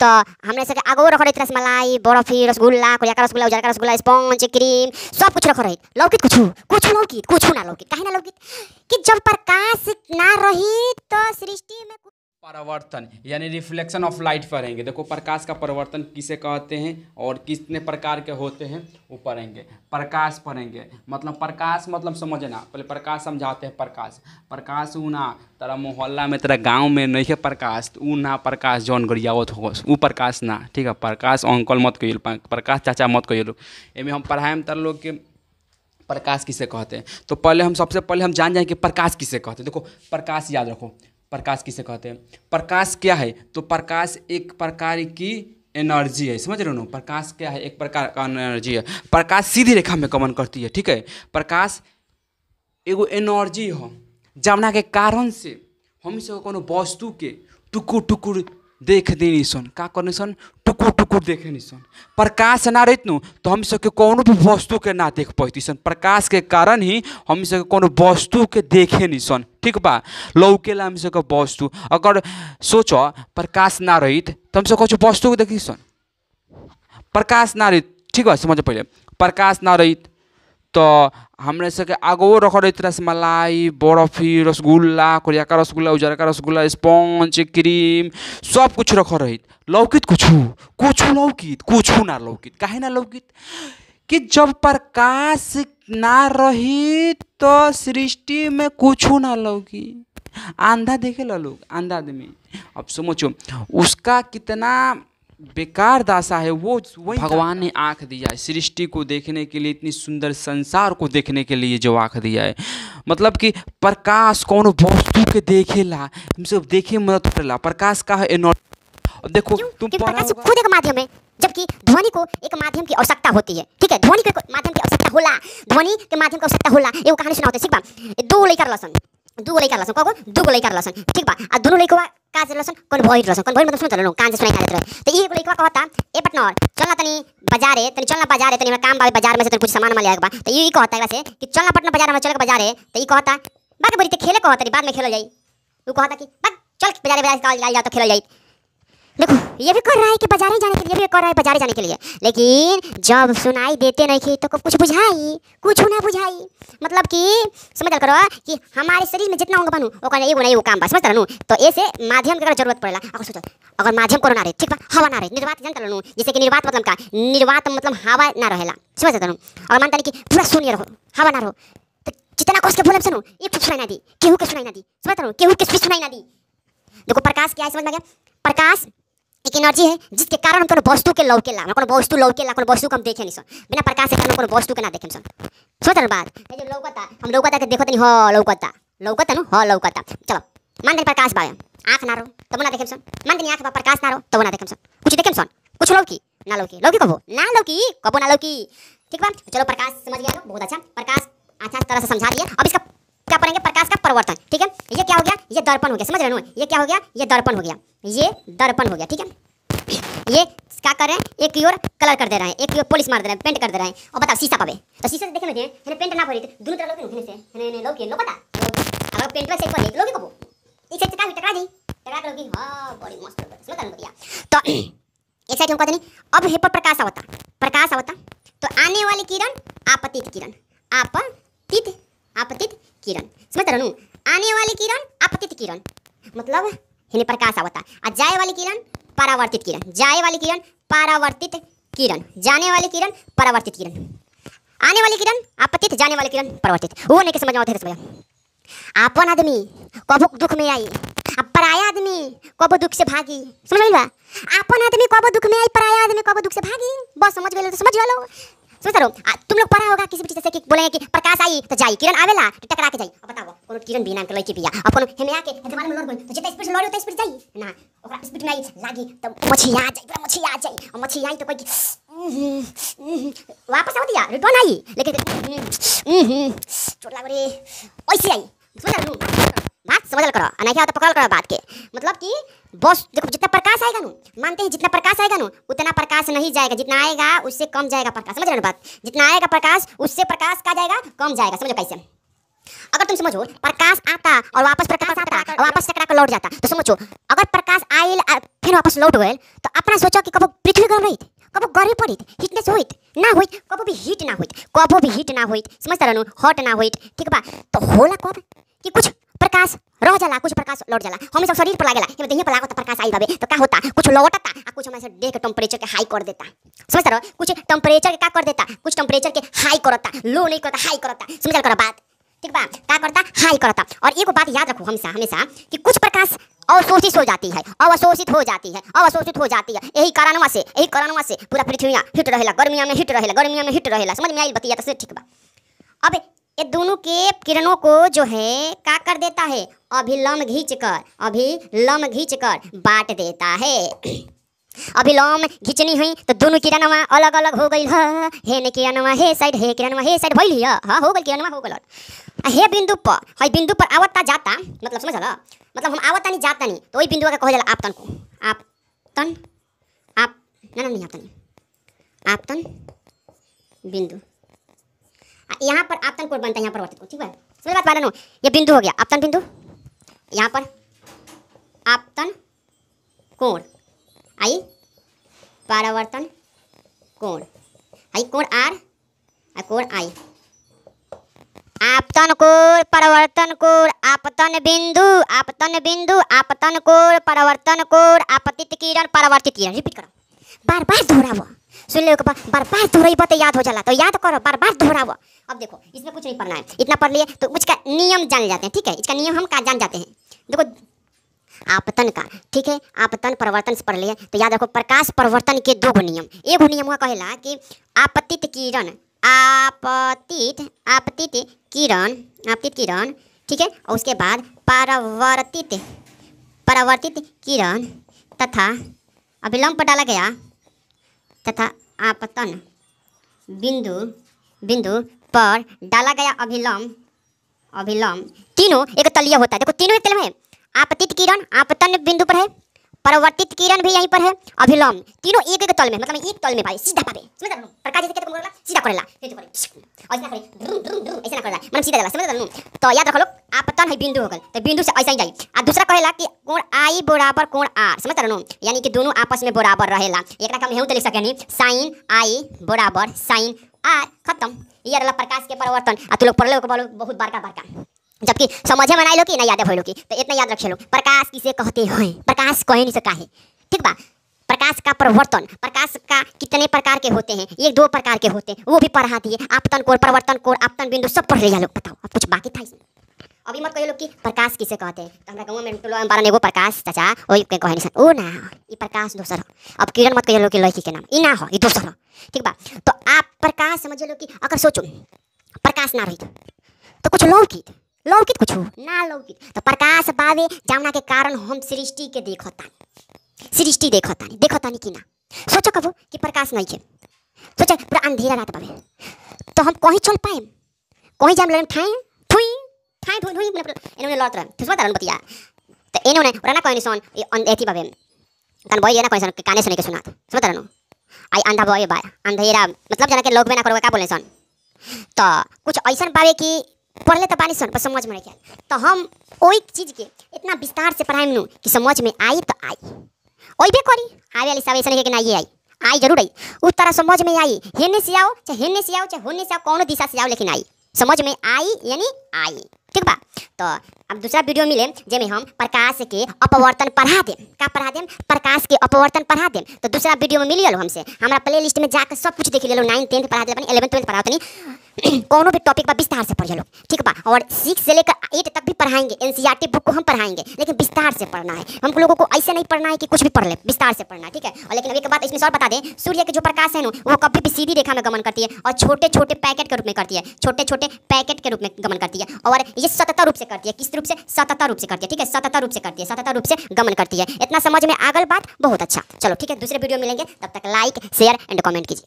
तो हमने से आगो रख रही रसमलाई, बर्फी, रसगुल्ला, कोरिया का रसगुल्ला, उजर का रसगुल्ला, स्पंज, क्रीम, सब कुछ रख रही। लौकित कुछ ना लौकित, काहे ना लौकित कि जब प्रकाश ना रही तो सृष्टि में परावर्तन यानी रिफ्लेक्शन ऑफ लाइट पढ़ेंगे। देखो प्रकाश का परिवर्तन किसे कहते हैं और कितने प्रकार के होते हैं वो पढ़ेंगे। प्रकाश पढ़ेंगे, मतलब प्रकाश मतलब समझना, पहले प्रकाश समझाते हैं। प्रकाश ऊ ना तेरा मोहल्ला में तेरा गांव में नहीं है प्रकाश, ऊ ना प्रकाश जौन गरियावत हो वो प्रकाश ना, ठीक है। प्रकाश अंकल मत कहिए, प्रकाश चाचा मत कहिए। एमें हम पढ़ाएम तर लोग के प्रकाश किसे कहते हैं। तो पहले हम सबसे पहले हम जान जाएँ कि प्रकाश किसे कहते हैं। देखो प्रकाश याद रखो, प्रकाश किसे कहते हैं। प्रकाश क्या है? तो प्रकाश एक प्रकार की एनर्जी है, समझ रहे हो ना। प्रकाश क्या है? एक प्रकार का एनर्जी है। प्रकाश सीधी रेखा में गमन करती है, ठीक है। प्रकाश एगो एनर्जी हो जवना के कारण से हम से कोनो वस्तु के टुकुर टुकुर देख देनी सन, का करनी सन, टुकुर टुकुर देखे नहीं सन। प्रकाश ना रहत नु तो हम सबके कोनो भी वस्तु के ना देख पाती सन। प्रकाश के कारण ही हम सबके कोनो वस्तु के देखे नहीं सन, ठीक बा। लौकेला हम सबके वस्तु, अगर सोचो प्रकाश ना रहित तो हम सब कुछ वस्तु के देखी सन। प्रकाश ना रहित, ठीक बा, समझ पहले। प्रकाश ना रहित तो हमने सके आगो रख रही रसमलाई, बर्फी, रसगुल्ला, कोरिया का रसगुल्ला, उजर का रसगुल्ला, स्पंज, क्रीम, सब कुछ रख रही। लौकित कुछ लौकित कुछ ना लौकित, काहे ना लौकित कि जब प्रकाश ना रही तो सृष्टि में कुछ ना लौकी। अंधा देखे ला लोग, अंधा आदमी, अब समझो उसका कितना बेकार दासा है। वो वही भगवान ने आँख दिया है सृष्टि को देखने के लिए, इतनी सुंदर संसार को देखने के लिए जो आँख दिया है। मतलब कि प्रकाश कौन वस्तु के देखेला, हमसे देखे मदद करेला। प्रकाश का है एनर्जी। देखो तुम प्रकाश खुद एक माध्यम है, जबकि ध्वनि को एक माध्यम की आवश्यकता होती है, ठीक है। ध्वनि के माध्यम की आवश्यकता होला, ध्वनि के माध्यम की आवश्यकता होला। एगो कहानी सुनाओ ठीक बा। दो लइका रहलन, दो लइका रहलन, ठीक बा। आ दोनों लइकवा का से रहलन कोन भइल रहलन, कोन भइल मतलब सुन चलो कान से सुनाई ना देत रहे। तो एगो लइकवा कहता ए पटनर चल ना तनी बाजारे, तनी चल ना बाजारे, तनी हमरा काम बा बाजार में से तनी कुछ सामान ले आएगा बा। तो ई कहता है वैसे कि चल ना पटना बाजार में, चल के बाजारे। तो ई कहता बाके बड़ी ते खेले कहता बाद में खेल जाई। तू कहता कि बाक चल बाजारे जा तो खेल जाई। देखो ये भी कर रहा है कि बाजारे जाने के लिए, भी कर रहा है बाजारे जाने के लिए, लेकिन जब सुनाई देते नहीं कि तो कुछ बुझाई, कुछ ना बुझाई। मतलब कि समझ करो कि हमारे शरीर में जितना अंग बनू ओकर एगो नहीं वो काम बा, समझ रहनु। तो ऐसे माध्यम के जरूरत पड़ेला। अगर सोचो अगर माध्यम कोनो ना रहे, ठीक बा, हवा ना रहे, निर्वात जान रहनु, जैसे कि निर्वात मतलब का, निर्वात मतलब हवा ना रहेला, समझ रहनु। और मानता नहीं कि पूरा शून्य रहो, हवा ना रहो, तो जितना कष्ट के बोले सुनो एक कुछ सुनाई ना दी, केहू के सुनाई ना दी, समझ रहनु, केहू के सुनाई ना दी। देखो प्रकाश क्या है, समझ में आ गया। प्रकाश एक एनर्जी है जिसके कारण हम कोनो वस्तु के लौकेला, कोनो वस्तु लौकेला, कोनो वस्तु को हम देखे नहीं सन। बिना प्रकाश के कारण कोनो वस्तु के ना देखे सन। सोच रहे बात ये जो लौकता, हम लौकता के देखो तनी हो लौकता नु हो लौकता। चलो मान दे प्रकाश बा, आंख ना रो तब ना देखे सन। मान दे आंख बा प्रकाश ना रो तब ना देखे सन। कुछ देखे सन, कुछ लौकी कबो ना लौकी, ठीक बा। चलो प्रकाश समझ गया तो बहुत अच्छा। प्रकाश अच्छा तरह से समझा दिया। अब इसका क्या पढ़ेंगे? प्रकाश का परिवर्तन, ठीक है। ये क्या हो गया? ये दर्पण हो गया, समझ रहे हो। ये क्या हो गया? ये दर्पण हो गया, ये दर्पण हो गया, ठीक है। ये क्या कर रहे हैं? एक की ओर कलर कर दे रहे हैं, एक की ओर पॉलिश मार दे रहे हैं, पेंट कर दे रहे हैं। और बताओ शीशा पावे तो शीशे से देखने में है पेंट ना पड़ी तो दोनों तरफ लोगे से है लोगे लो पता। अगर पेंट में से पड़े लोगे कबो एक साइड टकरा दी टकरा लोगे। हां बड़ी मस्त समझ रहे हो। तो एक साइड हम कहते नहीं। अब हे पर प्रकाश आवता तो आने वाली किरण आपतित किरण, आपतित किरण, समझ रहे हो। आने वाली किरण आपतित किरण मतलब हिने प्रकाश आवता। और जाए वाली किरण परावर्तित किरण, जाए वाली किरण परावर्तित किरण, जाने वाली किरण परावर्तित किरण, आने वाली किरण आपतित, जाने वाली किरण परावर्तित। वो नहीं के समझ में आते भैया। आपन आदमी कबो दुख में आई, अब पराया आदमी कबो दुख से भागी, समझ में बा। आपन आदमी कबो दुख में आई, पराया आदमी कबो दुख से भागी। बस समझ गए तो समझ लो। समझ रहे हो। तुम लोग पढ़ा होगा किसी भी चीज से कि बोलेंगे कि प्रकाश आई तो जाई, किरण आवेला तो टकरा के जाई। अब बताओ कोनो किरण बिना के लइके बिया, अब कोनो हेमे आके जमाने में लड़ गई तो जितना स्पीड से लड़ी उतना स्पीड जाई ना, ओकरा स्पीड में आई लागी तो मछली आ जाई, पूरा मछली आ जाई। और मछली आई तो कोई वापस आ दिया रिटर्न आई, लेकिन चोट लाग रे ऐसे आई। समझ रहे हो बात? समझ करो नहीं क्या होता पकड़ करो बात के। मतलब कि बस देखो जितना प्रकाश आएगा नु, मानते हैं जितना प्रकाश आएगा नु उतना प्रकाश नहीं जाएगा, जितना आएगा उससे कम जाएगा प्रकाश। समझ रहे हो बात? जितना आएगा प्रकाश उससे प्रकाश का जाएगा कम जाएगा। समझो कैसे? अगर तुम समझो प्रकाश आता और वापस प्रकाश आता और वापस टकरा कर लौट जाता, तो समझो अगर प्रकाश आयल फिर वापस लौट गए तो अपना सोचो कि कबो पृथ्वी गर्म रही, कबो गर्मी पड़ी, हीटनेस हुई ना हुई, कबो भी हीट ना हुई, कबो भी हीट ना हुई, समझते रहनो, हॉट ना हुई, ठीक बा। तो होला कब कि कुछ प्रकाश रह जाला, कुछ प्रकाश लौट जाला। हम सब शरीर पर लागेला कि देह पर लागत प्रकाश आई बाबे, तो का होता कुछ लौटता आ कुछ हमारे देह के टेम्परेचर के हाई कर देता, समझते रहो, कुछ टेम्परेचर के का कर देता, कुछ टेम्परेचर के हाई करता, लो नहीं करता, हाई करता, समझल करो बात, ठीक बा, क्या करता, हाई करता। और एक बात याद रखो हमेशा हमेशा कि कुछ प्रकाश अवशोषित हो जाती है, अवशोषित हो जाती है, अवशोषित हो जाती है। यही कारणवा से पूरा पृथ्वी हिट रहेला, गर्मियों में हिट रहेला, गर्मियों में हिट रहेला, समझ में आई बतिया तो ठीक बा। अब ये दोनों के किरणों को जो है क्या कर देता है, अभिलंब खींच कर बांट देता है। अभिलंब खींचनी हुई तो दोनों किरणवा अलग अलग हो गई, हे ने किरणवा हे साइड, हे किरणवा हे साइड भइल हिया, हां हो गई किरणवा हो गल। हे बिंदु पर आवता जाता, मतलब समझ ला, मतलब हम आवता नहीं जाता नहीं, तो वही बिंदु का कहल जाला आपतन को, आपतन, आप ना नहीं आपतन, आपतन बिंदु। यहाँ पर आपतन कोण बनता है, यहाँ पर वर्तित कोण, ठीक है, समझ बात पालन हो। ये बिंदु हो गया आपतन बिंदु, यहाँ पर आपतन कोण आई, परावर्तन कोण आई, कोण आर और कोण आई, आपतन कोण परावर्तन कोण, आपतन बिंदु, आपतन बिंदु, आपतन कोण परावर्तन कोण, आपतित किरण परावर्तित किरण। रिपीट करो, बार बार दोहरावो, सुन लो, बार बार दोहराइबो तो याद हो जाला, तो याद करो, बार बार दोहरावो। अब देखो इसमें कुछ नहीं पढ़ना है, इतना पढ़ लिए तो उसका नियम जान जाते हैं, ठीक है, इसका नियम हम का जान जाते हैं। देखो आपतन का, ठीक है, आपतन परिवर्तन से पढ़ लिए तो याद रखो प्रकाश परिवर्तन के दो नियम। एक नियम हुआ कहेला कि आपतित किरण, आपतित किरण, ठीक है, और उसके बाद परावर्तित किरण तथा अभिलंब पर डाला गया तथा आपतन बिंदु पर डाला गया अभिलंब तीनों एक तलीय होता है। देखो तीनों एक तल में है, आपतित किरण आपतन बिंदु पर है, परावर्तित किरण भी यहीं पर है, अभिलंब तीनों एक एक तल में, मतलब एक तल में भाई सीधा पावे, समझ रहे हो, प्रकाश जैसे कहते हैं सीधा करेला, और ऐसा करे ऐसा ना करेला, मतलब सीधा जाला, समझ रहे हो। तो याद रखो लोग, आपतन है बिंदु हो गल, तो बिंदु से ऐसा ही जाई। और दूसरा कहेला कि कोण आई बराबर कोण आर, समझ रहे हो, यानी कि दोनों आपस में बराबर रहेला। एकरा का हम हेउ लिख सकेनी साइन आई बराबर साइन आर, खत्म। ये रहला प्रकाश के परिवर्तन। आ तू लोग पढ़ लो बहुत बड़का, जबकि समझे में नहीं लो कि नहीं याद है, तो इतना याद रखे लो, प्रकाश किसे कहते हैं, प्रकाश कहे नहीं सका है, ठीक बा। प्रकाश का परिवर्तन, प्रकाश का कितने प्रकार के होते हैं, एक दो प्रकार के होते हैं, वो भी पढ़ा दिए। आपतन कोण, परिवर्तन कोण, आपतन बिंदु सब पढ़ लिया लोग, बताओ अब कुछ बाकी था इसमें। अभी मत कहिए लोग कि प्रकाश किसे कहते हैं, तो हमारे गाँव में टोला में 12 एगो प्रकाश चाचा वही कहे नहीं सन, ओ ना ये प्रकाश दोसर हो। अब किरण मत कहिए लोग कि लड़की के नाम ई ना हो, ये दोसर हो, ठीक बा। तो आप प्रकाश समझ लो कि अगर सोचो प्रकाश ना रही तो कुछ लौकित कुछ हो ना लौकित, तो प्रकाश बावे जामना के कारण हम सृष्टि के देखतानी कि ना। सोचो कबो कि प्रकाश नहीं है, सोचो पूरा अंधेरा रात बावे, तो हम कहीं चल पाए, कहीं जाम लड़न ठाई इन्होंने लौट रहा तो बता बतिया, तो इन्होंने रना कोई निशान एथी बावे तन बोई ये ना कोई सन काने सुने के सुना समझ रहा आई अंधा बोई बा अंधेरा, मतलब जना के लोग में ना करो का बोले सन। तो कुछ ऐसा बावे कि पढ़ले तो बानी सन पर समझ में नहीं आया, तो हम वही चीज़ के इतना विस्तार से पढ़ाई नु कि समझ में आई तो आई, वही भी करी आवे वाली सब ऐसा नहीं कि ना ये आई जरूर आई, उस तरह समझ में आई, हेने से आओ चाहे हेने से आओ चाहे होने से आओ, कौन दिशा से आओ, लेकिन आई समझ में आई यानी आई, ठीक बा। तो अब दूसरा वीडियो मिले जेमें हम प्रकाश के अपवर्तन पढ़ा दें, का पढ़ा दें, प्रकाश के अपवर्तन पढ़ा दें। तो दूसरा वीडियो में मिल लो हमसे, हमारा प्ले लिस्ट में जाकर सब कुछ देख लो, 9th 10th पढ़ा दे, 11th 12th पढ़ा कोनो भी टॉपिक पर विस्तार से पढ़ लो, ठीक बा। और 6 से लेकर 8 तक भी पढ़ाएंगे, एनसीईआरटी बुक को हम पढ़ाएंगे, लेकिन विस्तार से पढ़ना है। हम लोगों को ऐसे नहीं पढ़ना है कि कुछ भी पढ़ ले, विस्तार से पढ़ना है, ठीक है। और लेकिन अभी एक बात इसमें और बता दें, सूर्य के जो प्रकाश है ना वो कभी भी सीधी रेखा में गमन करती है और छोटे छोटे पैकेट के रूप में करती है, छोटे छोटे पैकेट के रूप में गमन करती है, और ये सतत रूप से करती है, किस रूप से, सतत रूप से करती है, ठीक है, सतत रूप से करती है, सतत रूप से गमन करती है। इतना समझ में आगल बात बहुत अच्छा, चलो ठीक है, दूसरे वीडियो मिलेंगे, तब तक लाइक शेयर एंड कमेंट कीजिए।